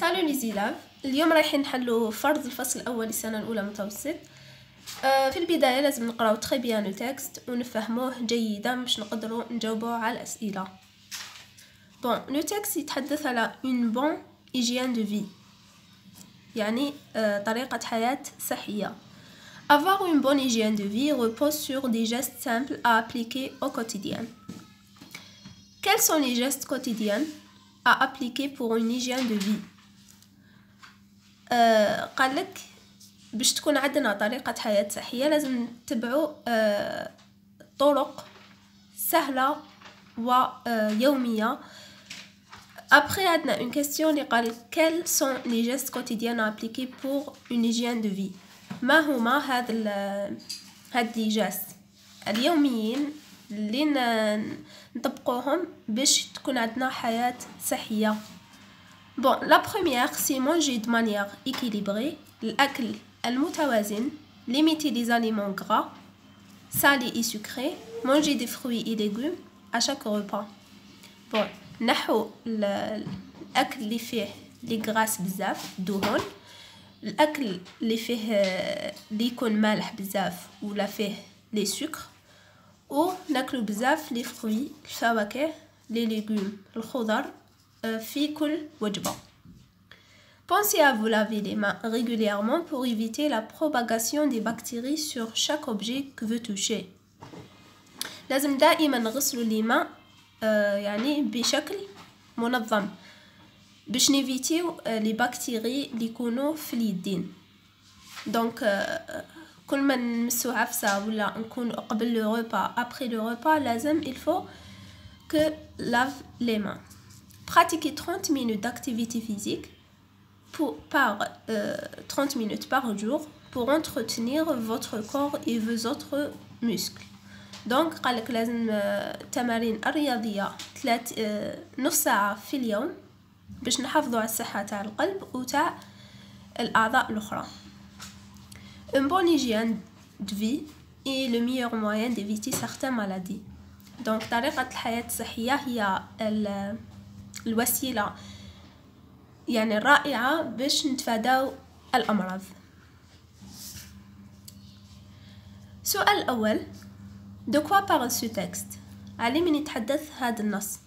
سالو لي زيلاف، اليوم رايحين نحلو فرض الفصل الاول السنه الاولى متوسط. في البدايه لازم نقراو تري بيان لو تكست ونفهموه جيدا باش نقدروا نجاوبوا على الاسئله. بون لو تكست يتحدث على اون بون هيجين دو في، يعني طريقه حياه صحيه. Avoir une bonne hygiène de vie repose sur des gestes simples à appliquer au quotidien. Quels sont les gestes quotidiens à appliquer pour une hygiène de vie? قالك باش تكون عندنا طريقة حياة صحية لازم نتبعوا طرق سهلة ويومية. Après عندنا une question اللي قال quels sont les gestes quotidiens à appliquer pour une hygiène de vie. ما هما هاد لي جاست اليوميين اللي نطبقوهم باش تكون عندنا حياة صحية. Bon, la première, c'est manger de manière équilibrée, الأكل المتوازن, limiter les aliments gras, salés et sucrés, manger des fruits et légumes à chaque repas. Bon, نحو الأكل اللي فيه لي غراس بزاف دهون, الأكل اللي فيه اللي يكون مالح بزاف ولا فيه لي سكر, وناكلو بزاف لي fruits, الفواكه, لي légumes, الخضر في كل وجبة. Pensez à vous laver les mains régulièrement pour éviter la propagation des bactéries sur chaque objet que vous touchez. لازم دائما نغسلوا اليمين يعني بشكل منظم باش نيفيتيو لي بكتيري اللي يكونوا في اليدين. دونك كل ما نمسو عفسه ولا نكون قبل لو ريبا ابري لو ريبا لازم il faut que lave les mains. Pratiquez 30 minutes d'activité physique par 30 minutes par jour pour entretenir votre corps et vos autres muscles. Donc قالك لازم التمارين الرياضية نص ساعة في اليوم باش نحافظوا على الصحة تاع القلب وتاع الأعضاء الأخرى. Une bonne hygiène de vie est le meilleur moyen d'éviter certaines maladies. Donc طريقة الحياة الصحية هي الوسيلة يعني الرائعة باش نتفاداو الأمراض. السؤال الأول De quoi parle ce texte? على من يتحدث هذا النص؟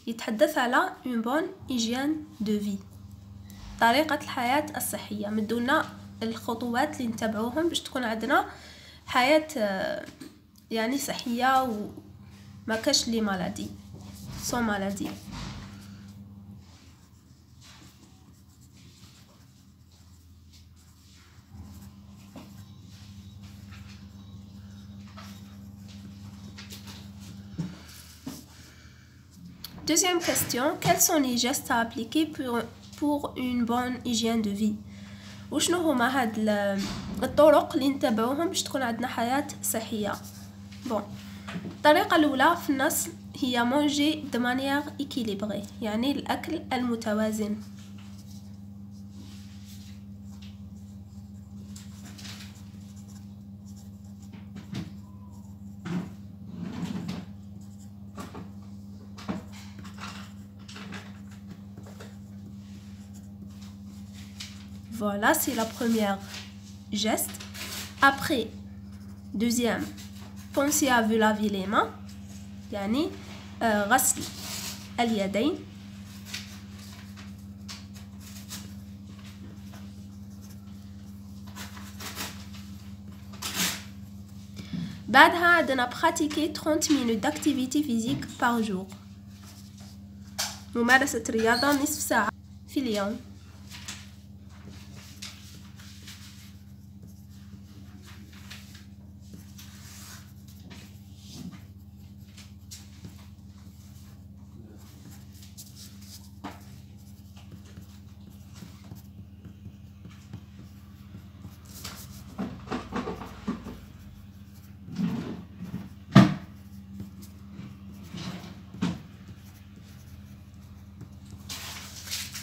يتحدث على une bonne hygiène de vie, طريقة الحياة الصحية. مدونا الخطوات اللي نتبعوهم باش تكون عندنا حياة يعني صحية وما كاش لي مالادي سو مالادي. Deuxième question, quels sont les gestes à appliquer pour une bonne hygiène de vie? وشنو هما هاد الطرق اللي نتبعوهم باش تكون عندنا حياة صحية؟ بون الطريقة الأولى في النص هي manger de manière équilibrée, يعني الأكل المتوازن. Voilà, c'est la première geste. Après, deuxième, pensez à vous laver les mains. يعني غسل اليدين. بعدها عندنا pratiquer 30 minutes d'activité physique par jour. ممارسة رياضة نصف ساعة في اليوم.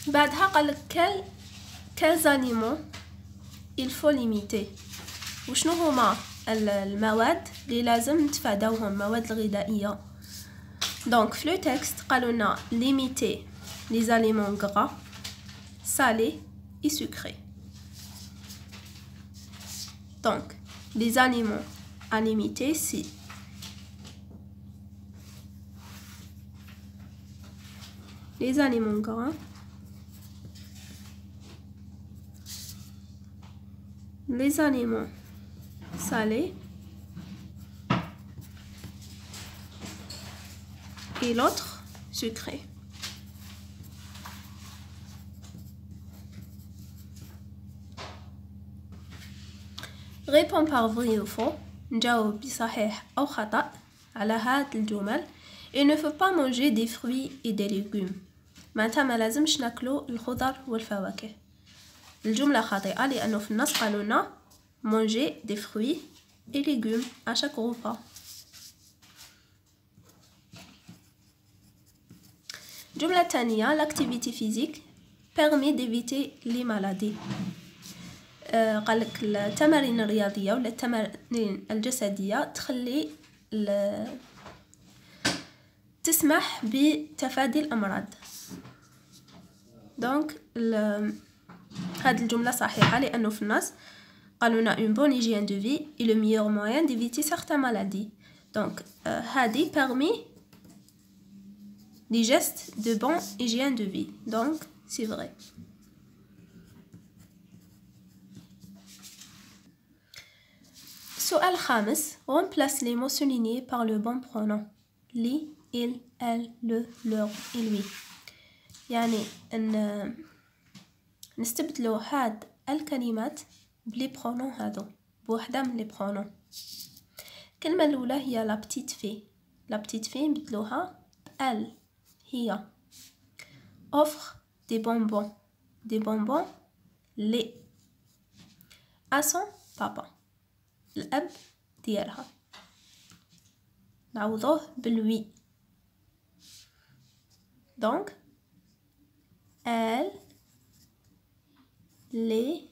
بعدها قالك quels aliments il faut limiter. وشنو هما المواد اللي لازم نتفاداوهم, المواد الغذائية. دونك في لو تكست قالوا لنا limiter les aliments gras, salé et sucré. Donc, les aliments à limiter, c'est les aliments gras, les aliments salés et l'autre sucré. Réponds par vrai ou faux. نجاوب بصحيح أو خطأ على هاد الجمل. Il ne faut pas manger des fruits et des légumes. معناتها ما لازمش ناكلو الخضر والفواكه. الجملة خاطئة لأنه في النص قالوا لنا manger des fruits et légumes à chaque repas. الجملة الثانية l'activité physique permet d'éviter les maladies. قالك التمارين الرياضية ولا التمارين الجسدية تخلي تسمح بتفادي الأمراض. دونك هاد الجملة صحيحة لأنه في النص قالوا لنا une bonne hygiène de vie est le meilleur moyen d'éviter certaines maladies. Donc هادي permet des gestes de bonne hygiène de vie. Donc c'est vrai. السؤال الخامس remplace les mots soulignés par le bon pronom li, il, elle, le, leur et lui. يعني ان نستبدلو هاد الكلمات بلي برونون هادو بوحدة من لي برونون. الكلمة الأولى هي لا بتيت في. لا بتيت في نبدلوها بال هي. offre des bonbons. des bonbons les à son papa. الأب ديالها نعوضوه بالوي. donc elle les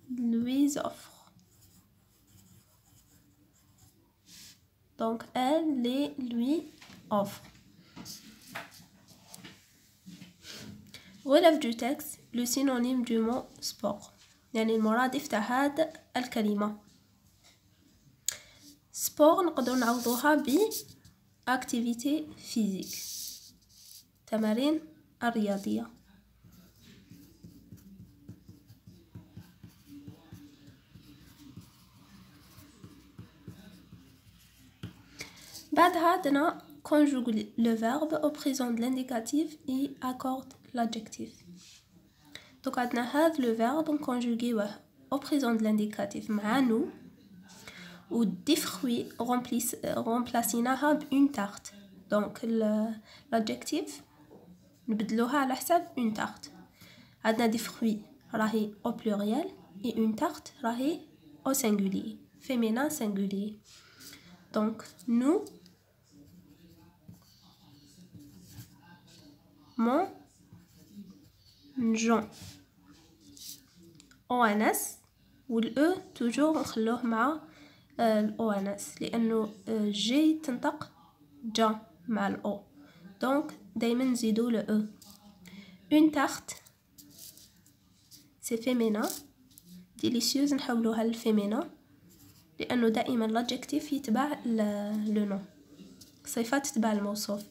lui offre. donc elle les lui offre. relève du texte le synonyme du mot sport. يعني المرادف تاع هاد الكلمة. سبور نقدر نعوضوها ب activité physique. تمارين الرياضية. بعدها عندنا conjugue le verbe au présent de l'indicatif et accorde l'adjectif. Donc عندنا هذا le verbe نكونجوغيوه au présent de l'indicatif مع nous و des fruits remplacيناها ب une tarte. donc l'adjectif نبدلوها على حساب une tarte. عندنا des fruits راهي au pluriel et une tarte راهي au singulier féminin singulier. donc nous mangeons ONS والأو توجور نخلوه مع الأونس لأنه جي تنطق جا مع الأو. donc دايما نزيدو الأو. une tarte c'est féminin. délicieuse نحولوها للفيمينا لأنه دائما l'adjectif يتبع le nom. صفات تتبع الموصوف.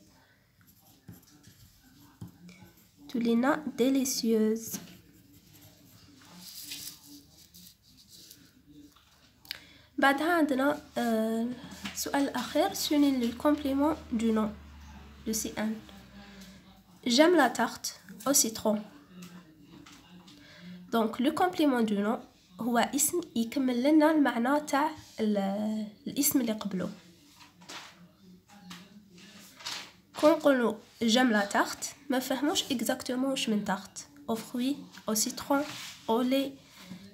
تولينا délicieuse. بعدها عندنا السؤال الأخير souligne le complément du nom le C1. j'aime la tarte au citron. donc le complément du nom هو اسم يكمل لنا المعنى تاع الاسم اللي قبله. كون نقولوا j'aime la tarte ما فهموش exactement واش من tarte au fruit au citron au lait.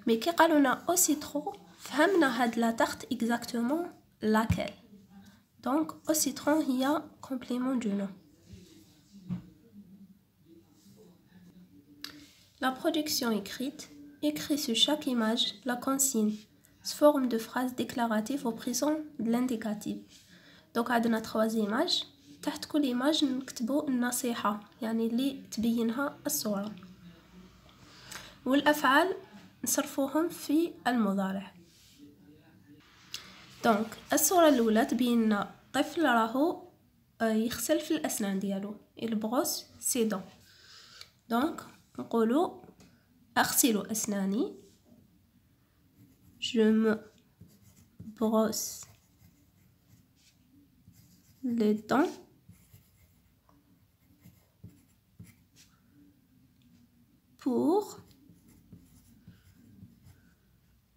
mais كي قالونا au citron فهمنا هاد لا tarte exactement laquelle. donc au citron هي complément du nom. la production écrite écrit sur chaque image la consigne sous forme de phrase déclarative au présent de l'indicatif. donc عندنا 3 images تحت كل إيماج نكتبو النصيحة يعني اللي تبينها الصورة، والأفعال نصرفوهم في المضارع. دونك الصورة الأولى تبين لنا طفل راهو يغسل في الأسنان ديالو، البغوس سي دون. دونك نقولو أغسل أسناني، je me brosse les dents pour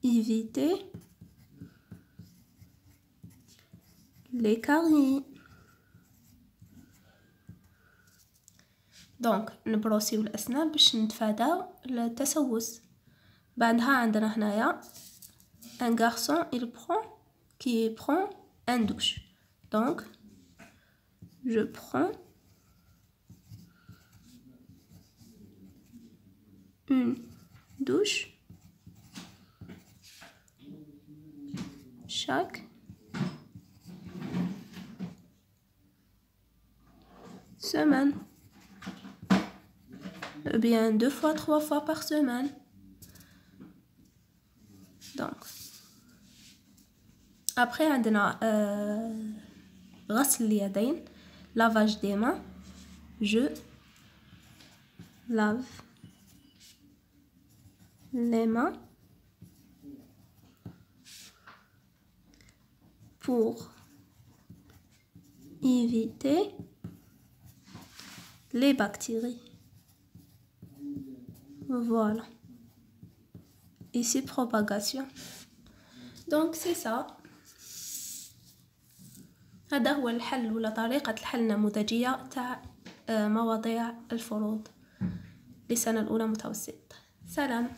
éviter les caries. دونك نبروسيو الأسنان باش نتفاداو التسوس. بعدها عندنا هنايا un garçon qui prend un douche. Donc je prends une douche chaque semaine, ou bien 2 fois 3 fois par semaine. Donc après عندنا غسل اليدين lavage des mains. Je lave les mains pour éviter les bactéries. Voilà. Ici propagation. Donc c'est ça. هذا هو الحل ولا طريقة الحل النموذجية تاع مواضيع الفروض للسنة الأولى متوسط. سلام.